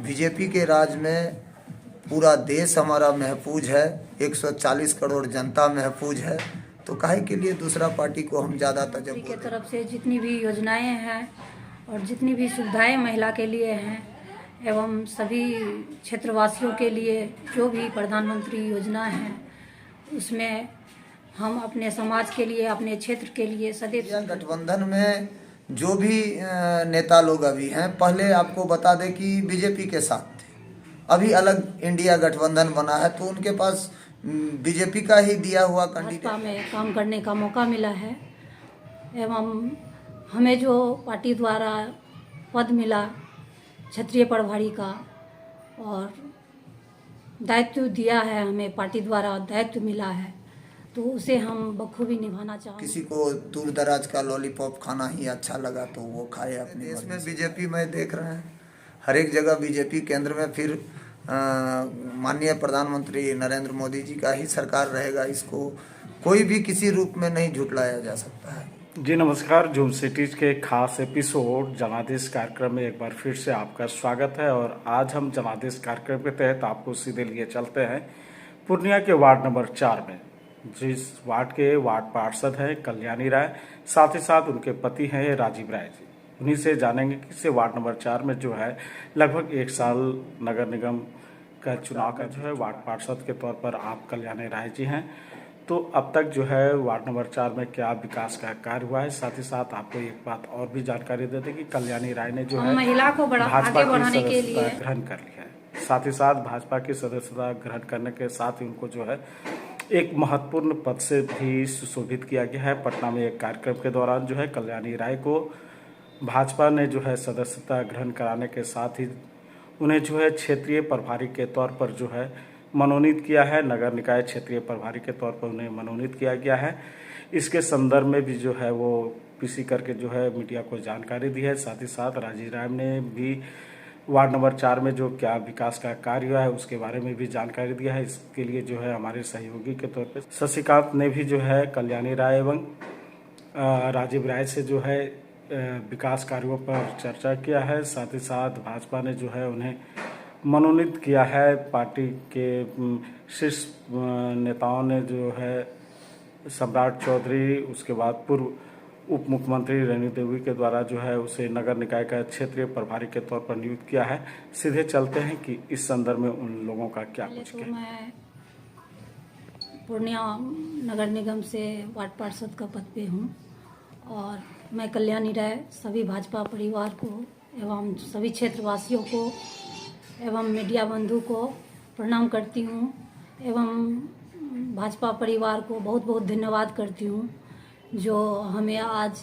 BJP के राज में पूरा देश हमारा महफूज है, 140 करोड़ जनता महफूज है, तो काहे के लिए दूसरा पार्टी को हम ज़्यादा तवज्जो के तरफ से जितनी भी योजनाएं हैं और जितनी भी सुविधाएं महिला के लिए हैं एवं सभी क्षेत्रवासियों के लिए जो भी प्रधानमंत्री योजना है उसमें हम अपने समाज के लिए, अपने क्षेत्र के लिए सदैव। गठबंधन में जो भी नेता लोग अभी हैं, पहले आपको बता दें कि बीजेपी के साथ थे, अभी अलग इंडिया गठबंधन बना है, तो उनके पास बीजेपी का ही दिया हुआ भाजपा में काम करने का मौका मिला है एवं हमें जो पार्टी द्वारा पद मिला क्षेत्रीय प्रभारी का और दायित्व दिया है, हमें पार्टी द्वारा दायित्व मिला है, तो उसे हम बखूबी निभाना चाहेंगे। किसी को दूर दराज का लॉलीपॉप खाना ही अच्छा लगा तो वो खाए। अपने देश में बीजेपी में देख रहे हैं, हर एक जगह बीजेपी केंद्र में, फिर माननीय प्रधानमंत्री नरेंद्र मोदी जी का ही सरकार रहेगा, इसको कोई भी किसी रूप में नहीं झुटलाया जा सकता है। जी नमस्कार, जूम सिटीज के खास एपिसोड जनादेश कार्यक्रम में एक बार फिर से आपका स्वागत है। और आज हम जनादेश कार्यक्रम के तहत आपको सीधे लिए चलते हैं पूर्णिया के वार्ड नंबर 4 में, जिस वार्ड के वार्ड पार्षद हैं कल्याणी राय, साथ ही साथ उनके पति हैं राजीव राय जी। उन्हीं से जानेंगे कि से वार्ड नंबर 4 में जो है लगभग 1 साल नगर निगम का चुनाव का जो है वार्ड पार्षद के तौर पर आप कल्याणी राय जी हैं, तो अब तक जो है वार्ड नंबर 4 में क्या विकास का कार्य हुआ है। साथ ही साथ आपको एक बात और भी जानकारी देते कि कल्याणी राय ने जो है महिला को भाजपा आगे बढ़ाने की के लिए सदस्यता ग्रहण कर लिया है। साथ ही साथ भाजपा की सदस्यता ग्रहण करने के साथ ही उनको जो है एक महत्वपूर्ण पद से भी सुशोभित किया गया है। पटना में एक कार्यक्रम के दौरान जो है कल्याणी राय को भाजपा ने जो है सदस्यता ग्रहण कराने के साथ ही उन्हें जो है क्षेत्रीय प्रभारी के तौर पर जो है मनोनीत किया है। नगर निकाय क्षेत्रीय प्रभारी के तौर पर उन्हें मनोनीत किया गया है। इसके संदर्भ में भी जो है वो पीसी करके जो है मीडिया को जानकारी दी है। साथ ही साथ राजीव राय ने भी वार्ड नंबर 4 में जो क्या विकास का कार्य हुआ है उसके बारे में भी जानकारी दिया है। इसके लिए जो है हमारे सहयोगी के तौर पर शशिकांत ने भी जो है कल्याणी राय एवं राजीव राय से जो है विकास कार्यों पर चर्चा किया है। साथ ही साथ भाजपा ने जो है उन्हें मनोनीत किया है। पार्टी के शीर्ष नेताओं ने जो है सम्राट चौधरी, उसके बाद पूर्व उप मुख्यमंत्री रेणु देवी के द्वारा जो है उसे नगर निकाय का क्षेत्रीय प्रभारी के तौर पर नियुक्त किया है। सीधे चलते हैं कि इस संदर्भ में उन लोगों का क्या कुछ तो मैं पूर्णिया नगर निगम से वार्ड पार्षद का पद पे हूँ और मैं कल्याणी राय सभी भाजपा परिवार को एवं सभी क्षेत्रवासियों को एवं मीडिया बंधु को प्रणाम करती हूँ एवं भाजपा परिवार को बहुत बहुत धन्यवाद करती हूँ जो हमें आज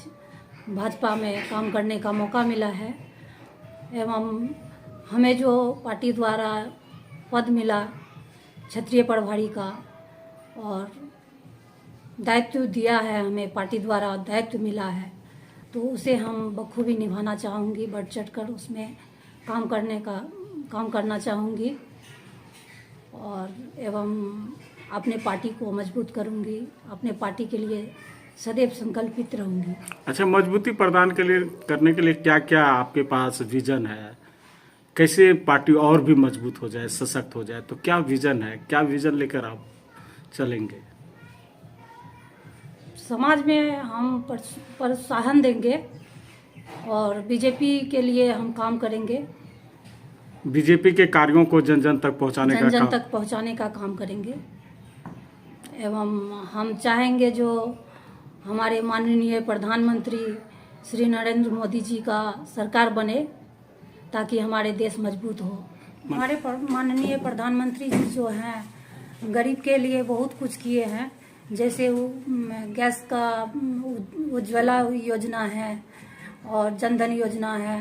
भाजपा में काम करने का मौका मिला है एवं हमें जो पार्टी द्वारा पद मिला क्षेत्रीय प्रभारी का और दायित्व दिया है, हमें पार्टी द्वारा दायित्व मिला है, तो उसे हम बखूबी निभाना चाहूँगी, बढ़ चढ़ कर उसमें काम करना चाहूँगी और एवं अपने पार्टी को मजबूत करूँगी, अपने पार्टी के लिए सदैव संकल्पित रहूँगी। अच्छा, मजबूती प्रदान करने के लिए क्या क्या आपके पास विजन है? कैसे पार्टी और भी मजबूत हो जाए, सशक्त हो जाए, तो क्या विजन है, क्या विजन लेकर आप चलेंगे? समाज में हम प्रोत्साहन देंगे और बीजेपी के लिए हम काम करेंगे। बीजेपी के कार्यों को जन जन तक पहुंचाने का काम करेंगे एवं हम चाहेंगे जो हमारे माननीय प्रधानमंत्री श्री नरेंद्र मोदी जी का सरकार बने ताकि हमारे देश मजबूत हो। हमारे माननीय प्रधानमंत्री जी जो हैं गरीब के लिए बहुत कुछ किए हैं, जैसे गैस का उज्ज्वला योजना है और जनधन योजना है,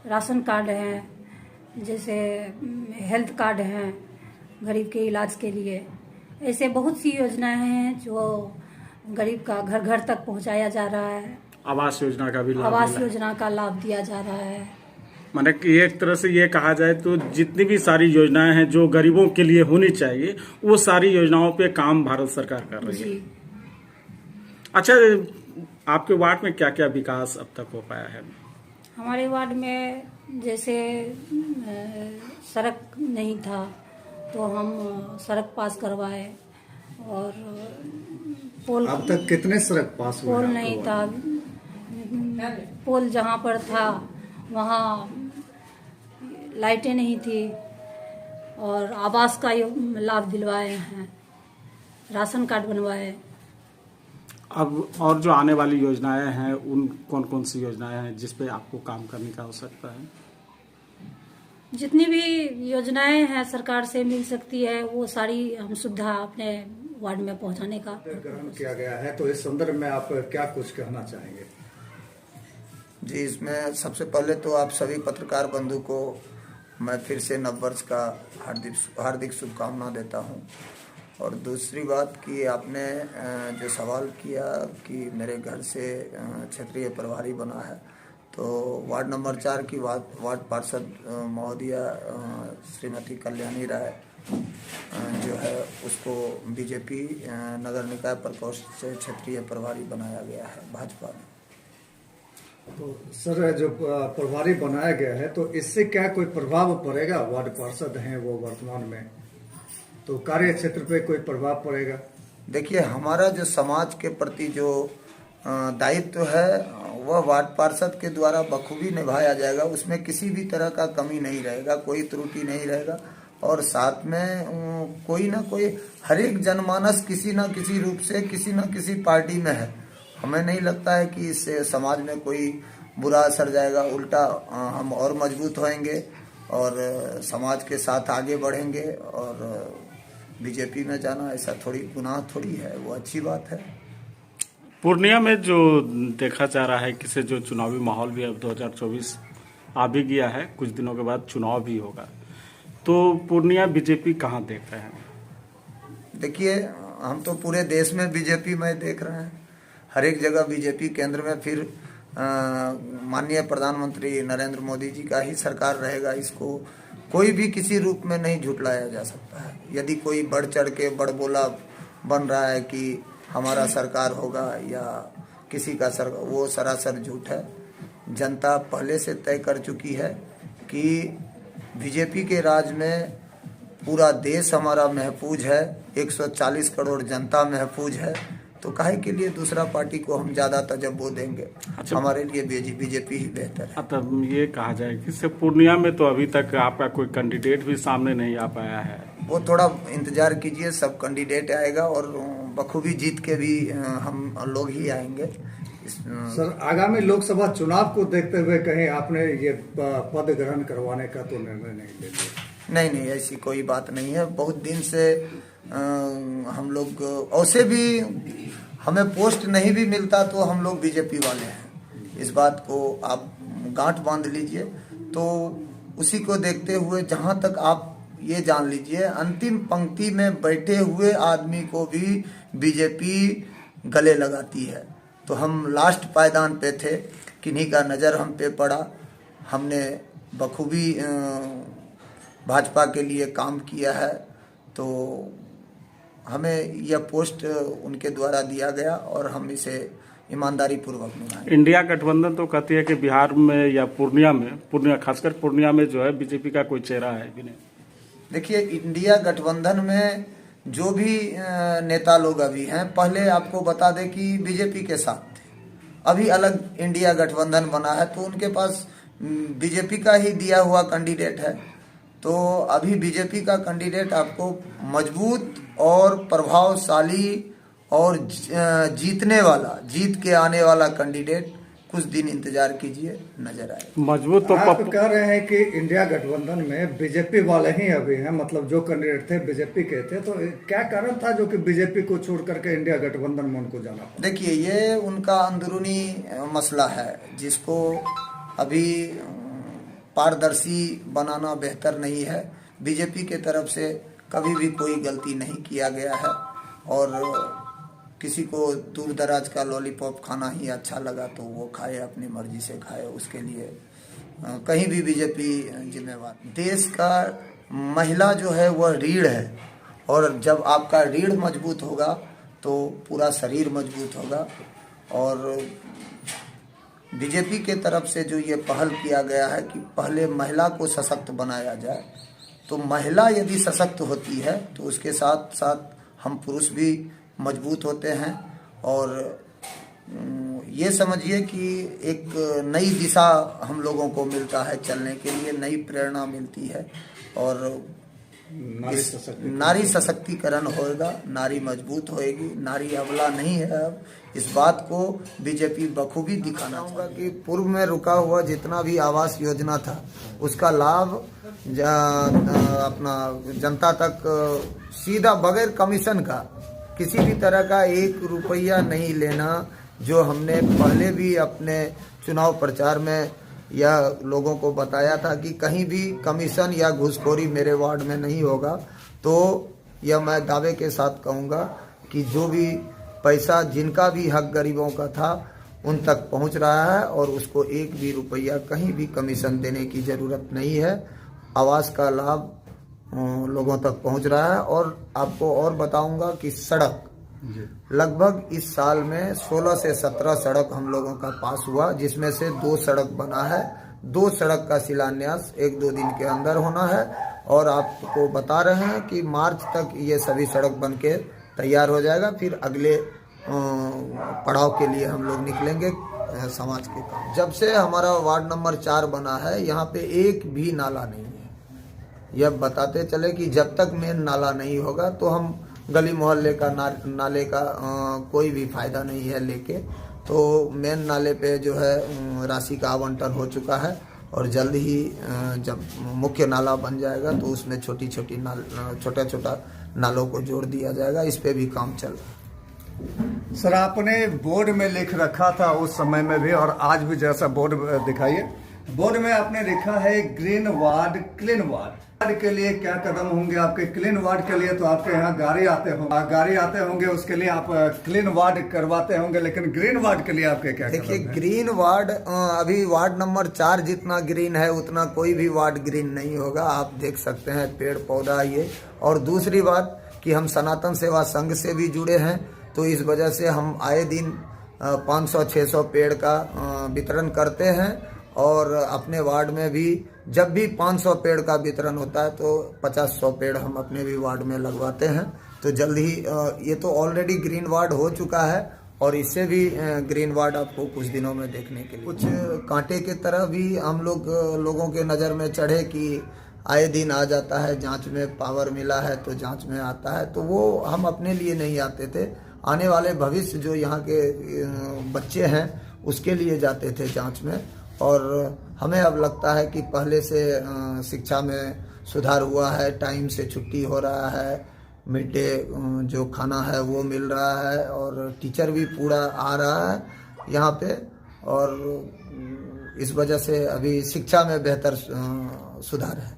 राशन कार्ड है, जैसे हेल्थ कार्ड है गरीब के इलाज के लिए। ऐसे बहुत सी योजनाएं हैं जो गरीब का घर घर तक पहुंचाया जा रहा है। आवास योजना का लाभ दिया जा रहा है। माने कि एक तरह से ये कहा जाए तो जितनी भी सारी योजनाएं हैं जो गरीबों के लिए होनी चाहिए वो सारी योजनाओं पे काम भारत सरकार कर रही है। अच्छा, आपके वार्ड में क्या क्या विकास अब तक हो पाया है? हमारे वार्ड में जैसे सड़क नहीं था तो हम सड़क पास करवाए और पोल अब तक कितने सड़क पास हुए पोल हैं नहीं आपके था। वार्ड में? पोल जहाँ पर था वहाँ लाइटें नहीं थी और आवास का लाभ दिलवाए हैं, राशन कार्ड बनवाए। अब और जो आने वाली योजनाएं हैं उन कौन कौन सी योजनाएं हैं जिस पे आपको काम करने की आवश्यकता है? जितनी भी योजनाएं हैं सरकार से मिल सकती है वो सारी हम सुविधा अपने वार्ड में पहुंचाने का ग्रहण किया गया है, तो इस संदर्भ में आप क्या कुछ कहना चाहेंगे? जी, इसमें सबसे पहले तो आप सभी पत्रकार बंधु को मैं फिर से नववर्ष का हार्दिक शुभकामना देता हूं। और दूसरी बात कि आपने जो सवाल किया कि मेरे घर से क्षेत्रीय प्रभारी बना है, तो वार्ड नंबर 4 की वार्ड पार्षद महोदया श्रीमती कल्याणी राय जो है उसको बीजेपी नगर निकाय प्रकोष्ठ से क्षेत्रीय प्रभारी बनाया गया है भाजपा में। तो सर, जो प्रभारी बनाया गया है तो इससे क्या कोई प्रभाव पड़ेगा? वार्ड पार्षद हैं वो वर्तमान में, तो कार्य क्षेत्र पे कोई प्रभाव पड़ेगा? देखिए, हमारा जो समाज के प्रति जो दायित्व है वह वार्ड पार्षद के द्वारा बखूबी निभाया जाएगा। उसमें किसी भी तरह का कमी नहीं रहेगा, कोई त्रुटि नहीं रहेगा। और साथ में कोई ना कोई हर एक जनमानस किसी न किसी रूप से किसी न किसी पार्टी में है। हमें नहीं लगता है कि इससे समाज में कोई बुरा असर जाएगा, उल्टा हम और मजबूत होएंगे और समाज के साथ आगे बढ़ेंगे। और बीजेपी में जाना ऐसा थोड़ी गुनाह थोड़ी है, वो अच्छी बात है। पूर्णिया में जो देखा जा रहा है कि से जो चुनावी माहौल भी अब 2024 आ भी गया है, कुछ दिनों के बाद चुनाव भी होगा, तो पूर्णिया बीजेपी कहाँ देख रहे हैं? देखिए, हम तो पूरे देश में बीजेपी में देख रहे हैं। हर एक जगह बीजेपी केंद्र में फिर माननीय प्रधानमंत्री नरेंद्र मोदी जी का ही सरकार रहेगा। इसको कोई भी किसी रूप में नहीं झुटलाया जा सकता है। यदि कोई बढ़ चढ़ के बड़बोला बन रहा है कि हमारा सरकार होगा या किसी का सरकार, वो सरासर झूठ है। जनता पहले से तय कर चुकी है कि बीजेपी के राज में पूरा देश हमारा महफूज है, 140 करोड़ जनता महफूज है। तो काहे के लिए दूसरा पार्टी को हम ज्यादा तजब्बो देंगे? अच्छा, हमारे लिए बीजेपी ही बेहतर है। तब ये कहा जाए कि से पूर्णिया में तो अभी तक आपका कोई कैंडिडेट भी सामने नहीं आ पाया है। वो थोड़ा इंतजार कीजिए, सब कैंडिडेट आएगा और बखूबी जीत के भी हम लोग ही आएंगे। सर, आगामी लोकसभा चुनाव को देखते हुए कहीं आपने ये पद ग्रहण करवाने का तो निर्णय नहीं ले लिया? नहीं, ऐसी कोई बात नहीं है। बहुत दिन से हम लोग वैसे भी हमें पोस्ट नहीं भी मिलता तो हम लोग बीजेपी वाले हैं। इस बात को आप गांठ बांध लीजिए। तो उसी को देखते हुए जहां तक आप ये जान लीजिए, अंतिम पंक्ति में बैठे हुए आदमी को भी बीजेपी गले लगाती है। तो हम लास्ट पायदान पे थे, किन्हीं का नज़र हम पे पड़ा, हमने बखूबी भाजपा के लिए काम किया है, तो हमें यह पोस्ट उनके द्वारा दिया गया और हम इसे ईमानदारी पूर्वक निभाएंगे। इंडिया गठबंधन तो कहती है कि बिहार में या पूर्णिया खासकर पूर्णिया में जो है बीजेपी का कोई चेहरा है भी नहीं। देखिए, इंडिया गठबंधन में जो भी नेता लोग अभी हैं, पहले आपको बता दें कि बीजेपी के साथ थे, अभी अलग इंडिया गठबंधन बना है तो उनके पास बीजेपी का ही दिया हुआ कैंडिडेट है। तो अभी बीजेपी का कैंडिडेट आपको मजबूत और प्रभावशाली और जीतने वाला, जीत के आने वाला कैंडिडेट, कुछ दिन इंतजार कीजिए, नजर आए। मजबूत तो आप कह रहे हैं कि इंडिया गठबंधन में बीजेपी वाले ही अभी हैं, मतलब जो कैंडिडेट थे बीजेपी के थे, तो क्या कारण था जो कि बीजेपी को छोड़ करके इंडिया गठबंधन में उनको जाना पड़ा? देखिए, ये उनका अंदरूनी मसला है जिसको अभी पारदर्शी बनाना बेहतर नहीं है। बीजेपी के तरफ से कभी भी कोई गलती नहीं किया गया है और किसी को दूर दराज का लॉलीपॉप खाना ही अच्छा लगा तो वो खाए, अपनी मर्जी से खाए, उसके लिए कहीं भी बीजेपी जिम्मेवार। देश का महिला जो है वह रीढ़ है और जब आपका रीढ़ मजबूत होगा तो पूरा शरीर मजबूत होगा। और बीजेपी के तरफ से जो ये पहल किया गया है कि पहले महिला को सशक्त बनाया जाए, तो महिला यदि सशक्त होती है तो उसके साथ साथ हम पुरुष भी मजबूत होते हैं। और ये समझिए कि एक नई दिशा हम लोगों को मिलता है चलने के लिए, नई प्रेरणा मिलती है और नारी सशक्तिकरण होएगा, नारी मजबूत होएगी, नारी अबला नहीं है। अब इस बात को बीजेपी बखूबी दिखाना चाहूँगा कि पूर्व में रुका हुआ जितना भी आवास योजना था उसका लाभ अपना जनता तक सीधा बगैर कमीशन का, किसी भी तरह का 1 रुपया नहीं लेना, जो हमने पहले भी अपने चुनाव प्रचार में या लोगों को बताया था कि कहीं भी कमीशन या घूसखोरी मेरे वार्ड में नहीं होगा। तो यह मैं दावे के साथ कहूँगा कि जो भी पैसा जिनका भी हक गरीबों का था उन तक पहुँच रहा है और उसको 1 भी रुपया कहीं भी कमीशन देने की ज़रूरत नहीं है। आवास का लाभ लोगों तक पहुँच रहा है। और आपको और बताऊँगा कि सड़क लगभग इस साल में 16 से 17 सड़क हम लोगों का पास हुआ, जिसमें से 2 सड़क बना है। 2 सड़क का शिलान्यास 1-2 दिन के अंदर होना है और आपको बता रहे हैं कि मार्च तक ये सभी सड़क बन के तैयार हो जाएगा। फिर अगले पड़ाव के लिए हम लोग निकलेंगे समाज के काम। जब से हमारा वार्ड नंबर 4 बना है यहाँ पे एक भी नाला नहीं है। यह बताते चले कि जब तक मेन नाला नहीं होगा तो हम गली मोहल्ले का नाले का कोई भी फायदा नहीं है लेके। तो मेन नाले पे जो है राशि का आवंटन हो चुका है और जल्द ही जब मुख्य नाला बन जाएगा तो उसमें छोटा नालों को जोड़ दिया जाएगा। इस पे भी काम चल रहा है। सर, आपने बोर्ड में लिख रखा था उस समय में भी और आज भी, जैसा बोर्ड दिखाइए, बोर्ड में आपने लिखा है ग्रीन वार्ड क्लीन वार्ड के लिए क्या कदम होंगे आपके? क्लीन वार्ड के लिए तो आपके यहाँ गाड़ी आते होंगे, उसके लिए आप क्लीन वार्ड करवाते होंगे, लेकिन ग्रीन वार्ड के लिए आपके क्या? देखिए, ग्रीन वार्ड अभी वार्ड नंबर 4 जितना ग्रीन है उतना कोई भी वार्ड ग्रीन नहीं होगा। आप देख सकते हैं पेड़ पौधा ये। और दूसरी बात कि हम सनातन सेवा संघ से भी जुड़े हैं, तो इस वजह से हम आए दिन 500-600 पेड़ का वितरण करते हैं। और अपने वार्ड में भी जब भी 500 पेड़ का वितरण होता है तो 50-100 पेड़ हम अपने भी वार्ड में लगवाते हैं। तो जल्द ही ये तो ऑलरेडी ग्रीन वार्ड हो चुका है और इससे भी ग्रीन वार्ड आपको कुछ दिनों में देखने के लिए। कुछ कांटे की तरह भी हम लोगों के नज़र में चढ़े कि आए दिन आ जाता है, जांच में पावर मिला है तो जांच में आता है। तो वो हम अपने लिए नहीं आते थे, आने वाले भविष्य जो यहाँ के बच्चे हैं उसके लिए जाते थे जांच में। और हमें अब लगता है कि पहले से शिक्षा में सुधार हुआ है, टाइम से छुट्टी हो रहा है, मिड डे जो खाना है वो मिल रहा है और टीचर भी पूरा आ रहा है यहाँ पे। और इस वजह से अभी शिक्षा में बेहतर सुधार है।